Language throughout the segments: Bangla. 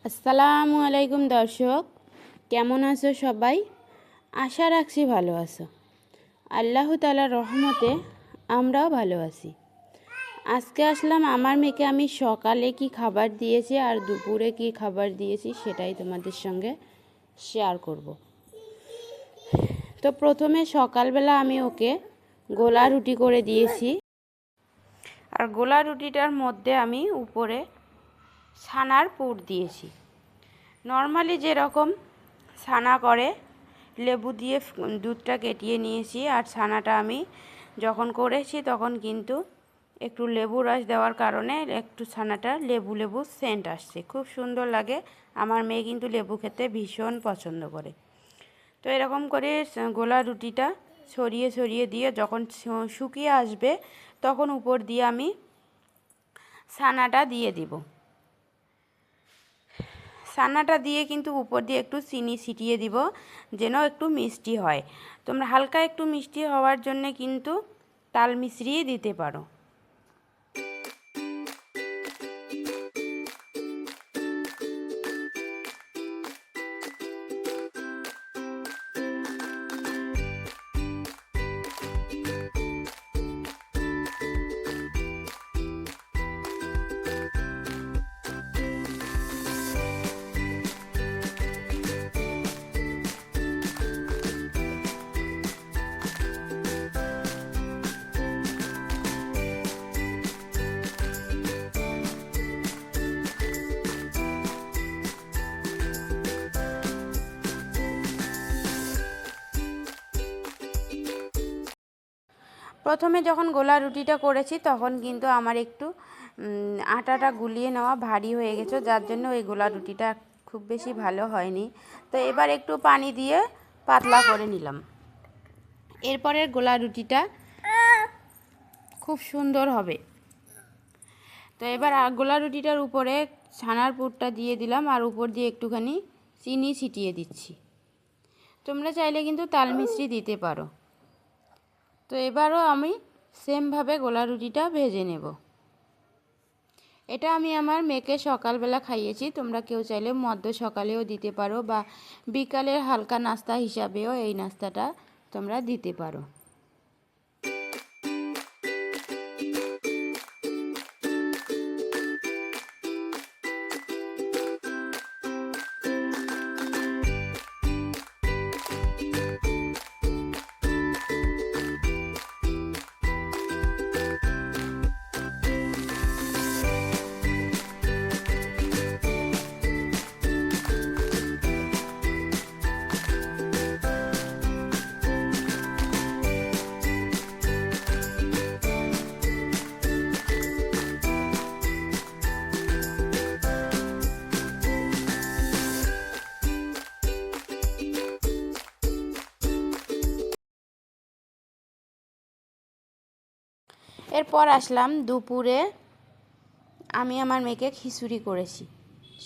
আসসালামু আলাইকুম দর্শক, কেমন আছো সবাই? আশা রাখছি ভালো আছো। আল্লাহ তাআলার রহমতে আমরাও ভালো আছি। আজকে আসলাম আমার মেয়েকে আমি সকালে কি খাবার দিয়েছি আর দুপুরে কি খাবার দিয়েছি সেটাই তোমাদের সঙ্গে শেয়ার করব। তো প্রথমে সকালবেলা আমি ওকে গোলা রুটি করে দিয়েছি, আর গোলা রুটিটার মধ্যে আমি উপরে ছানার পুর দিয়েছি। নর্মালি যেরকম ছানা করে, লেবু দিয়ে দুধটা কেটিয়ে নিয়েছি, আর ছানাটা আমি যখন করেছি তখন কিন্তু একটু লেবু রস দেওয়ার কারণে একটু ছানাটা লেবু লেবু সেন্ট আসছে, খুব সুন্দর লাগে। আমার মেয়ে কিন্তু লেবু খেতে ভীষণ পছন্দ করে। তো এরকম করে গোলা রুটিটা ছড়িয়ে ছড়িয়ে দিয়ে যখন শুকিয়ে আসবে তখন উপর দিয়ে আমি ছানাটা দিয়ে দিব। ছানাটা দিয়ে কিন্তু উপর দিয়ে একটু চিনি ছিটিয়ে দিব যেন একটু মিষ্টি হয়। তোমরা হালকা একটু মিষ্টি হওয়ার জন্য কিন্তু তাল মিছরি দিতে পারো। প্রথমে যখন গোলা রুটিটা করেছি তখন কিন্তু আমার একটু আটাটা গুলিয়ে নেওয়া ভারী হয়ে গেছে, যার জন্য ওই গোলা রুটিটা খুব বেশি ভালো হয়নি। তো এবার একটু পানি দিয়ে পাতলা করে নিলাম। এরপরের গোলা রুটিটা খুব সুন্দর হবে। তো এবার গোলা রুটিটার উপরে ছানার পুরটা দিয়ে দিলাম, আর উপর দিয়ে একটুখানি চিনি ছিটিয়ে দিচ্ছি। তোমরা চাইলে কিন্তু তাল মিছরি দিতে পারো। তো এবারও আমি সেমভাবে গোলা রুটিটা ভেজে নেব। এটা আমি আমার মেয়েকে সকালবেলা খাইয়েছি, তোমরা কেউ চাইলে মধ্য সকালেও দিতে পারো বা বিকালের হালকা নাস্তা হিসাবেও এই নাস্তাটা তোমরা দিতে পারো। এরপর আসলাম দুপুরে আমি আমার মেয়েকে খিচুড়ি করেছি,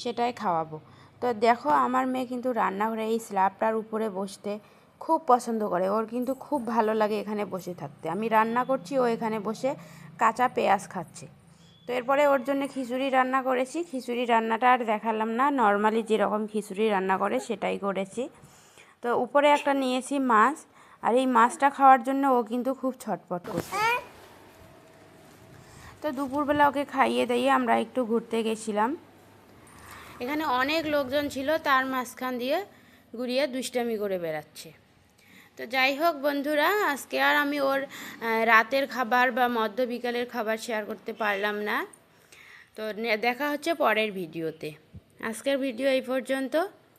সেটাই খাওয়াবো। তো দেখো আমার মেয়ে কিন্তু রান্নাঘরে এই স্ল্যাবটার উপরে বসতে খুব পছন্দ করে, ওর কিন্তু খুব ভালো লাগে এখানে বসে থাকতে। আমি রান্না করছি, ও এখানে বসে কাঁচা পেঁয়াজ খাচ্ছে। তো এরপরে ওর জন্য খিচুড়ি রান্না করেছি। খিচুড়ি রান্নাটা আর দেখালাম না, নর্মালি যেরকম খিচুড়ি রান্না করে সেটাই করেছি। তো উপরে একটা নিয়েছি মাছ, আর এই মাছটা খাওয়ার জন্য ও কিন্তু খুব ছটপট করছে। তো দুপুরবেলা ওকে খাইয়ে দিয়ে আমরা একটু ঘুরতে গেছিলাম। এখানে অনেক লোকজন ছিল, তার মাঝখান দিয়ে ঘুরিয়ে দুষ্টামি করে বেড়াচ্ছে। তো যাই হোক বন্ধুরা, আজকে আর আমি ওর রাতের খাবার বা মধ্য বিকালের খাবার শেয়ার করতে পারলাম না। তো দেখা হচ্ছে পরের ভিডিওতে। আজকের ভিডিও এই পর্যন্ত।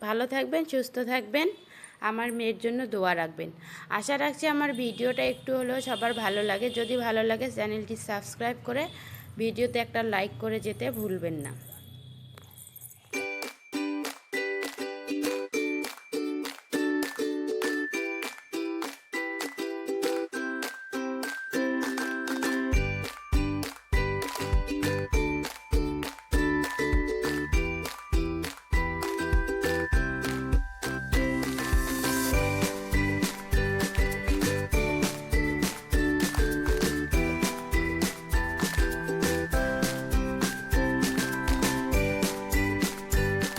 ভালো থাকবেন, সুস্থ থাকবেন, আমার মেয়ের জন্য দোয়া রাখবেন। আশা রাখছি আমার ভিডিওটা একটু হলেও সবার ভালো লাগে। যদি ভালো লাগে চ্যানেলটি সাবস্ক্রাইব করে ভিডিওতে একটা লাইক করে যেতে ভুলবেন না।